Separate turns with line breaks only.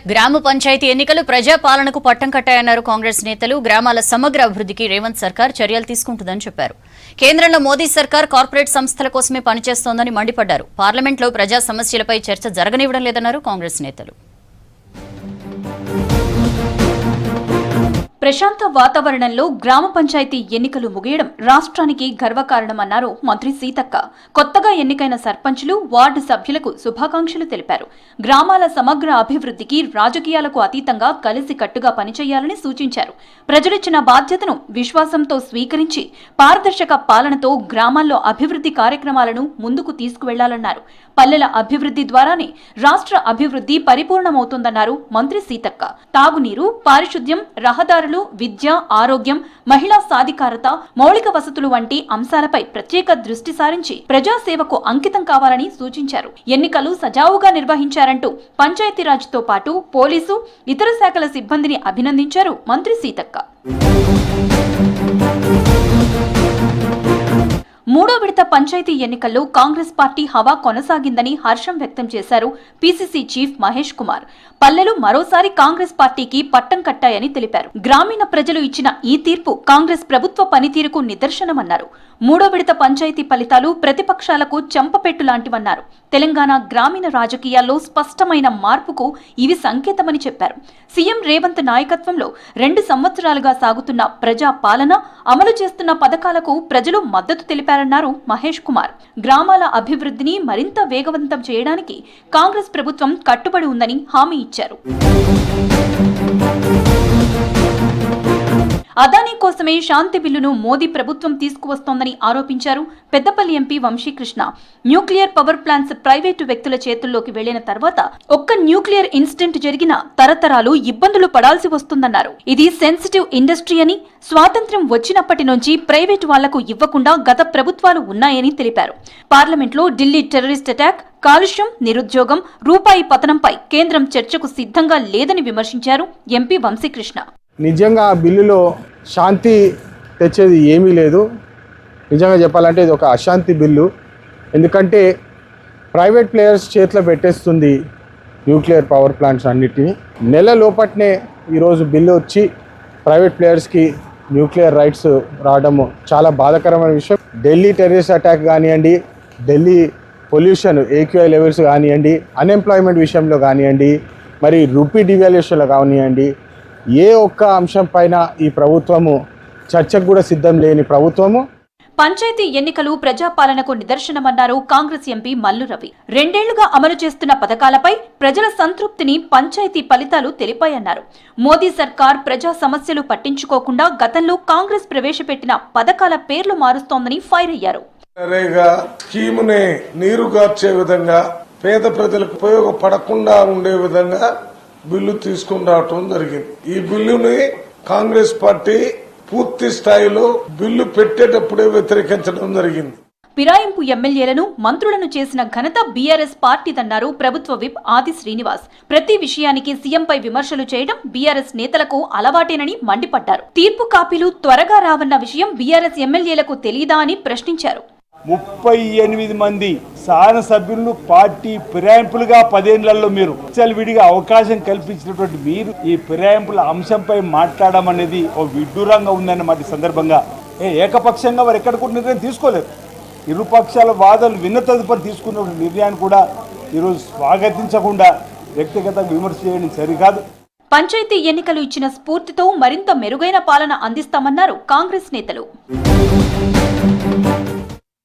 గ్రామ పంచాయతీ ఎన్నికలు ప్రజాపాలనకు పట్టం కట్టాయన్నారు కాంగ్రెస్ నేతలు. గ్రామాల సమగ్ర అభివృద్ధికి రేవంత్ సర్కార్ చర్యలు తీసుకుంటుందని చెప్పారు. కేంద్రంలో మోదీ సర్కార్ కార్పొరేట్ సంస్థల కోసమే పనిచేస్తోందని మండిపడ్డారు. పార్లమెంట్లో ప్రజా సమస్యలపై చర్చ జరగనివ్వడం లేదన్నారు కాంగ్రెస్ నేతలు.
ప్రశాంత వాతావరణంలో గ్రామ పంచాయతీ ఎన్నికలు ముగియడం రాష్ట్రానికి గర్వకారణమన్నారు మంత్రి సీతక్క. కొత్తగా ఎన్నికైన సర్పంచులు, వార్డు సభ్యులకు శుభాకాంక్షలు తెలిపారు. గ్రామాల సమగ్ర అభివృద్ధికి రాజకీయాలకు అతీతంగా కలిసికట్టుగా పనిచేయాలని సూచించారు. ప్రజలిచ్చిన బాధ్యతను విశ్వాసంతో స్వీకరించి పారదర్శక పాలనతో గ్రామాల్లో అభివృద్ధి కార్యక్రమాలను ముందుకు తీసుకువెళ్లాలన్నారు. పల్లెల అభివృద్ధి ద్వారానే రాష్ట్ర అభివృద్ధి పరిపూర్ణమవుతుందన్నారు మంత్రి సీతక్క. తాగునీరు, పారిశుద్ధ్యం, రహదారులు, విద్య, ఆరోగ్యం, మహిళా సాధికారత, మౌలిక వసతులు వంటి అంశాలపై ప్రత్యేక దృష్టి సారించి ప్రజాసేవకు అంకితం కావాలని సూచించారు. ఎన్నికలు సజావుగా నిర్వహించారంటూ పంచాయతీరాజ్ తో పాటు పోలీసు, ఇతర శాఖల సిబ్బందిని అభినందించారు మంత్రి సీతక్క. మూడో విడత పంచాయతీ ఎన్నికల్లో కాంగ్రెస్ పార్టీ హవా కొనసాగిందని హర్షం వ్యక్తం చేశారు పీసీసీ చీఫ్ మహేష్ కుమార్. పల్లెలు మరోసారి కాంగ్రెస్ పార్టీకి పట్టం కట్టాయని తెలిపారు. గ్రామీణ ప్రజలు ఇచ్చిన ఈ తీర్పు కాంగ్రెస్ ప్రభుత్వ పనితీరుకు నిదర్శనమన్నారు. మూడో విడత పంచాయతీ ఫలితాలు ప్రతిపక్షాలకు చెంపపెట్టు లాంటివన్నారు. తెలంగాణ గ్రామీణ రాజకీయాల్లో స్పష్టమైన మార్పుకు ఇవి సంకేతమని చెప్పారు. సీఎం రేవంత్ నాయకత్వంలో 2 సంవత్సరాలుగా సాగుతున్న ప్రజా పాలన, అమలు చేస్తున్న పథకాలకు ప్రజలు మద్దతు తెలిపారన్నారు మహేష్ కుమార్. గ్రామాల అభివృద్ధిని మరింత వేగవంతం చేయడానికి కాంగ్రెస్ ప్రభుత్వం కట్టుబడి ఉందని హామీ ఇచ్చారు. అదానీ కోసమే శాంతి బిల్లును మోదీ ప్రభుత్వం తీసుకువస్తోందని ఆరోపించారు Peddapalli MP Vamsikrishna. Nuclear power plants private వ్యక్తుల చేతుల్లోకి వెళ్లిన తర్వాత ఒక్క న్యూక్లియర్ ఇన్సిడెంట్ జరిగినా తరతరాలు ఇబ్బందులు పడాల్సి వస్తుందన్నారు. ఇది సెన్సిటివ్ ఇండస్ట్రీ అని, స్వాతంత్ర్యం వచ్చినప్పటి నుంచి ప్రైవేటు వాళ్లకు ఇవ్వకుండా గత ప్రభుత్వాలు ఉన్నాయని తెలిపారు. పార్లమెంట్లో ఢిల్లీ టెర్రరిస్ట్ అటాక్, కాలుష్యం, నిరుద్యోగం, రూపాయి పతనంపై కేంద్రం చర్చకు సిద్ధంగా లేదని విమర్శించారు ఎంపీ వంశీకృష్ణ.
నిజంగా ఆ బిల్లులో శాంతి తెచ్చేది ఏమీ లేదు. నిజంగా చెప్పాలంటే ఇది ఒక అశాంతి బిల్లు. ఎందుకంటే ప్రైవేట్ ప్లేయర్స్ చేతిలో పెట్టేస్తుంది న్యూక్లియర్ పవర్ ప్లాంట్స్ అన్నిటినీ. నెల లోపట్నే ఈరోజు బిల్లు వచ్చి ప్రైవేట్ ప్లేయర్స్కి న్యూక్లియర్ రైట్స్ రావడము చాలా బాధాకరమైన విషయం. ఢిల్లీ టెర్రరిస్ట్ అటాక్ కానివ్వండి, ఢిల్లీ పొల్యూషన్ ఏక్యూఐ లెవెల్స్ కానివ్వండి, అన్ఎంప్లాయ్మెంట్ విషయంలో కానివ్వండి, మరి రూపీ డివాల్యుయేషన్లో కానివ్వండి, ఏ ఒక్క అంశం పైన ఈ ప్రభుత్వము చర్చకు కూడా సిద్ధం లేని ప్రభుత్వము.
పంచాయతీ ఎన్నికలు ప్రజాపాలనకు నిదర్శనమన్నారు కాంగ్రెస్ ఎంపీ మల్లు రవి. 2 ఏళ్లుగా అమలు చేస్తున్న పథకాలపై ప్రజల సంతృప్తిని పంచాయతీ ఫలితాలు తెలిపాయన్నారు. మోదీ సర్కార్ ప్రజా సమస్యలు పట్టించుకోకుండా గతంలో కాంగ్రెస్ ప్రవేశపెట్టిన పథకాల పేర్లు మారుస్తోందని ఫైర్ అయ్యారు.
స్కీముని నీరుగార్చే విధంగా, పేద ప్రజలకు ఉపయోగపడకుండా ఉండే విధంగా బిల్లు తీసుకుని రావటం జరిగింది. ఈ బిల్లుని కాంగ్రెస్ పార్టీ పూర్తి స్థాయిలో బిల్లు పెట్టేటప్పుడే వ్యతిరేకించడం జరిగింది.
ఫిరాయింపు ఎమ్మెల్యేలను, మంత్రులను చేసిన ఘనత బీఆర్ఎస్ పార్టీదన్నారు ప్రభుత్వ విప్ ఆది శ్రీనివాస్. ప్రతి విషయానికి సీఎంపై విమర్శలు చేయడం బీఆర్ఎస్ నేతలకు అలవాటేనని మండిపడ్డారు. తీర్పు కాపీలు త్వరగా రావన్న విషయం బీఆర్ఎస్ ఎమ్మెల్యేలకు తెలీదా అని ప్రశ్నించారు.
38 మంది శాసనసభ్యులను పార్టీ ఫిరాయింపులుగా 10 ఏళ్లలో మీరు విడిగా అవకాశం కల్పించినటువంటి మీరు ఈ ఫిరాయింపుల అంశంపై మాట్లాడడం అనేది ఓ విడ్డూరంగా ఉందన్నమాట. సందర్భంగా ఏకపక్షంగా వారు ఎక్కడ కూడా నిర్ణయం తీసుకోలేదు. ఇరుపక్షాల వాదనలు విన్న తదుపరి తీసుకున్న నిర్ణయాన్ని కూడా ఈరోజు స్వాగతించకుండా వ్యక్తిగతంగా విమర్శ చేయడం సరికాదు.
పంచాయతీ ఎన్నికలు ఇచ్చిన స్ఫూర్తితో మరింత మెరుగైన పాలన అందిస్తామన్నారు కాంగ్రెస్ నేతలు.